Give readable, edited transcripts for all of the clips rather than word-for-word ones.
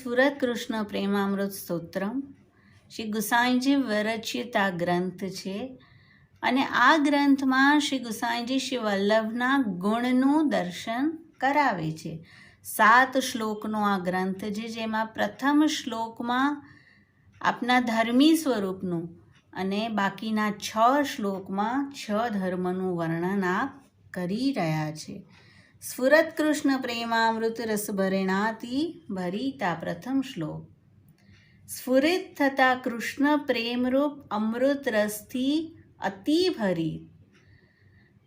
સ્ફુરત કૃષ્ણ પ્રેમામૃત સ્તોત્રમ શ્રી ગુસાઈજી વિરચિત આ ગ્રંથ છે અને આ ગ્રંથમાં શ્રી ગુસાઈજી શ્રી વલ્લભના ગુણનું દર્શન કરાવે છે. 7 શ્લોકનો આ ગ્રંથ છે, જેમાં પ્રથમ શ્લોકમાં આપના ધર્મી સ્વરૂપનું અને બાકીના 6 શ્લોકમાં 6 ધર્મનું વર્ણન આપ કરી રહ્યા છે. સ્ફુરત કૃષ્ણ પ્રેમામૃત રસ ભરેણાથી ભરીતા પ્રથમ શ્લોક. સ્ફુરિત થતા કૃષ્ણ પ્રેમરૂપ અમૃત રસથી અતિ ભરી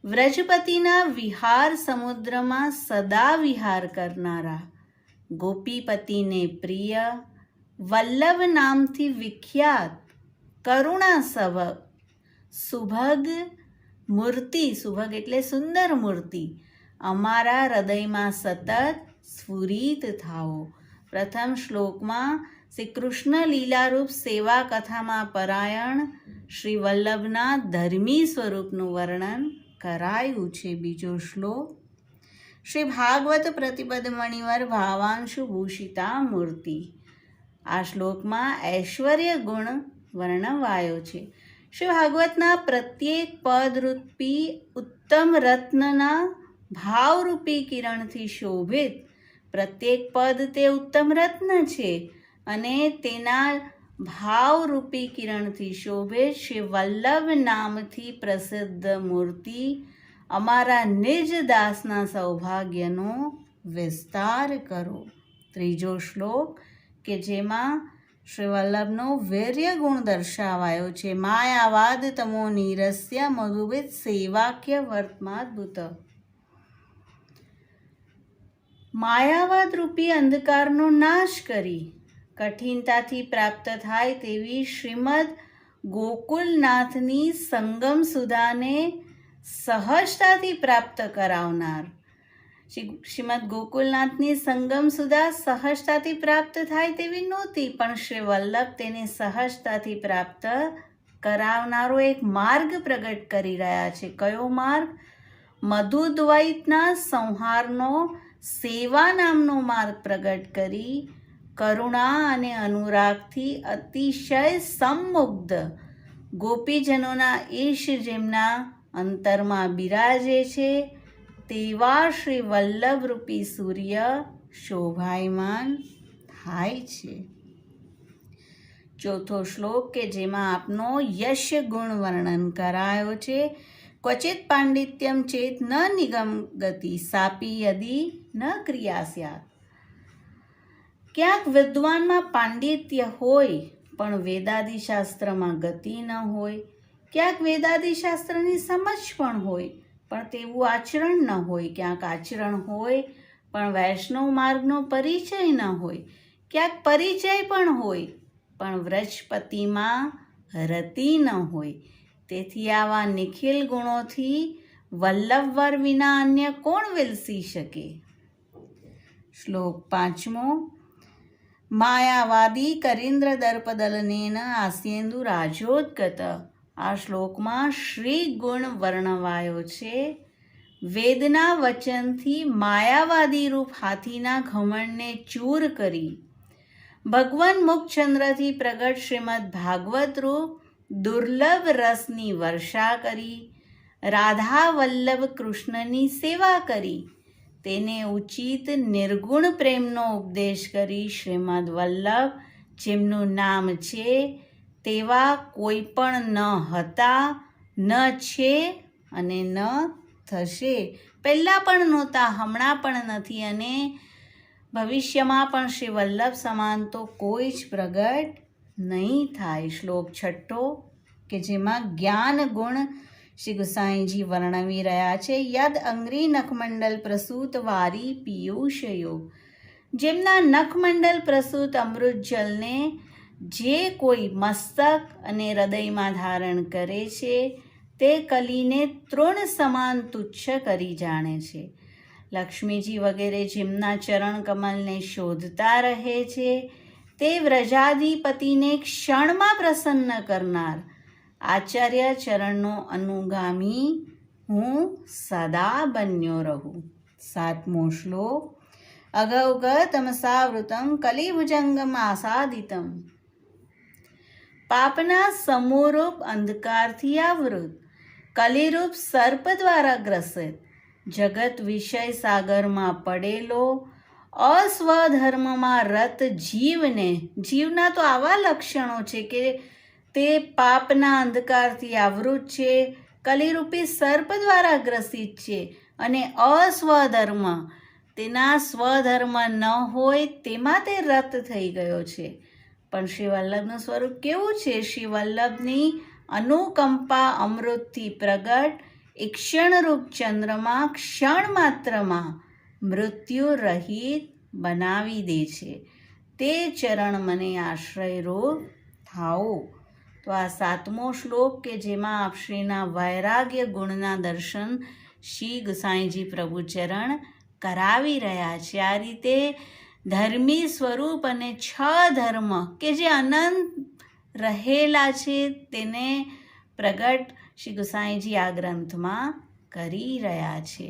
વ્રજપતિના વિહાર સમુદ્રમાં સદા વિહાર કરનારા ગોપીપતિને પ્રિય વલ્લભ નામથી વિખ્યાત કરુણા સભગ સુભગ મૂર્તિ, સુભગ એટલે સુંદર મૂર્તિ, અમારા હૃદયમાં સતત સ્ફુરિત થાઓ. પ્રથમ શ્લોકમાં શ્રી કૃષ્ણ લીલારૂપ સેવા કથામાં પરાયણ શ્રી વલ્લભના ધર્મી સ્વરૂપનું વર્ણન કરાયું છે. બીજો શ્લોક શ્રી ભાગવત પ્રતિપદ મણિવર ભાવાંશુ ભૂષિતા મૂર્તિ. આ શ્લોકમાં ઐશ્વર્ય ગુણ વર્ણવાયો છે. શ્રી ભાગવતના પ્રત્યેક પદરૂપી ઉત્તમ રત્નના ભાવરૂપી કિરણથી શોભિત. પ્રત્યેક પદ તે ઉત્તમ રત્ન છે અને તેના ભાવરૂપી કિરણથી શોભિત શ્રી વલ્લભ નામથી પ્રસિદ્ધ મૂર્તિ અમારા નિજ દાસના સૌભાગ્યનો વિસ્તાર કરો. ત્રીજો શ્લોક કે જેમાં શ્રી વલ્લભનો વીર્ય ગુણ દર્શાવાયો છે. માયાવાદ તમો નીરસ્ય મધુવિત સેવાક્ય વર્તમાદભુત. માયાવાદ રૂપી અંધકારનો નાશ કરી કઠિનતાથી પ્રાપ્ત થાય તેવી શ્રીમદ ગોકુલનાથની સંગમ સુધાને સહજતાથી પ્રાપ્ત કરાવનાર. શ્રીમદ ગોકુલનાથની સંગમ સુધા સહજતાથી પ્રાપ્ત થાય તેવી નહોતી, પણ શ્રી વલ્લભ તેને સહજતાથી પ્રાપ્ત કરાવનારો એક માર્ગ પ્રગટ કરી રહ્યા છે. કયો માર્ગ? મધુદ્વૈતના સંહારનો સેવા નામનો માર્ગ પ્રગટ કરી કરુણા અને અનુરાગથી અતિશય સંમુગ્ધ ગોપીજનોના ઈશ જેમના અંતરમાં બિરાજે છે તેવા શ્રી વલ્લભરૂપી સૂર્ય શોભાયમાન થાય છે. ચોથો શ્લોક કે જેમાં આપનો યશ ગુણ વર્ણન કરાયો છે. ક્વચિત પાંડિત્યમ ચેત ન નિગમ ગતિ સાપી યદિ ન ક્રિયા સ્યાત. ક્યાંક વિદ્વાનમાં પાંડિત્ય હોય પણ વેદાદિ શાસ્ત્રમાં ગતિ ન હોય, ક્યાંક વેદાદિ શાસ્ત્રની સમજ પણ હોય પણ તેવું આચરણ ન હોય, ક્યાંક આચરણ હોય પણ વૈષ્ણવ માર્ગનો પરિચય ન હોય, ક્યાંક પરિચય પણ હોય પણ વ્રજપતિમાં રતિ ન હોય. તેથી આવા નિખિલ ગુણોથી વલ્લભવર વિના અન્ય કોણ વિલસી શકે? શ્લોક 5મો. માયાવાદી કરીન્દ્ર દર્પદલનેન આસ્યેન્દુ રાજોદ્ગત. આ શ્લોકમાં શ્રી ગુણ વર્ણવાયો છે. વેદના વચનથી માયાવાદી રૂપ હાથીના ઘમંડને ચૂર કરી ભગવાન મુખચંદ્રથી પ્રગટ શ્રીમદ ભાગવત રૂપ દુર્લભ રસની વર્ષા કરી રાધા વલ્લભ કૃષ્ણની સેવા કરી તેને ઉચિત નિર્ગુણ પ્રેમનો ઉપદેશ કરી શ્રીમદ વલ્લભ જેમનું નામ છે તેવા કોઈ પણ ન હતા, ન છે અને ન થશે. પહેલાં પણ નહોતા, હમણાં પણ નથી અને ભવિષ્યમાં પણ શ્રી વલ્લભ સમાન તો કોઈ જ પ્રગટ નહીં થાય. શ્લોક 6 કે જેમાં જ્ઞાન ગુણ શ્રી ગુસાઈજી વર્ણવી રહ્યા છે. યદ અંગ્રી નખમંડલ પ્રસૂત વારી પિયુષયો. જેમના નખમંડલ પ્રસૂત અમૃત જલને જે કોઈ મસ્તક અને હૃદયમાં ધારણ કરે છે તે કલીને તૃણ સમાન તુચ્છ કરી જાણે છે. લક્ષ્મીજી વગેરે જેમના ચરણ કમલને શોધતા રહે છે તે વ્રજાધિપતિને ક્ષણમાં પ્રસન્ન કરનાર આચાર્ય ચરણનો અનુગામી હું સદા બન્યો રહું. 7મો શ્લોક. અગૌગતમસાવૃતમ કલિભુજંગમ આસાદિતમ. પાપના સમૂહરૂપ અંધકારથી આવૃત, કલિરૂપ સર્પ દ્વારા ગ્રસિત, જગત વિષય સાગરમાં પડેલો, અસ્વધર્મમાં રત જીવના તો આવા લક્ષણો છે કે તે પાપના અંધકારથી આવૃત છે, કલિરૂપી સર્પ દ્વારા ગ્રસિત છે અને અસ્વધર્મ, તેના સ્વધર્મ ન હોય તેમાં તે રત થઈ ગયો છે. પણ શ્રી વલ્લભનું સ્વરૂપ કેવું છે? શ્રી વલ્લભની અનુકંપા અમૃતથી પ્રગટ એક ક્ષણરૂપ ચંદ્રમાં ક્ષણ માત્રમાં મૃત્યુ રહિત બનાવી દે છે. તે ચરણ મને આશ્રયરૂપ થાઓ. તો આ 7મો શ્લોક કે જેમાં આપશ્રીના વૈરાગ્ય ગુણના દર્શન શ્રી ગુસાઈજી પ્રભુચરણ કરાવી રહ્યા છે. આ રીતે ધર્મી સ્વરૂપ અને 6 ધર્મ કે જે અનંત રહેલા છે તેને પ્રગટ શ્રી ગુસાઈજી આ ગ્રંથમાં કરી રહ્યા છે.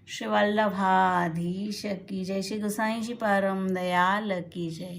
શ્રી વલ્લભાધીશ કી જય. શ્રી ગુસાઈજી પરમ દયાલ કી જય.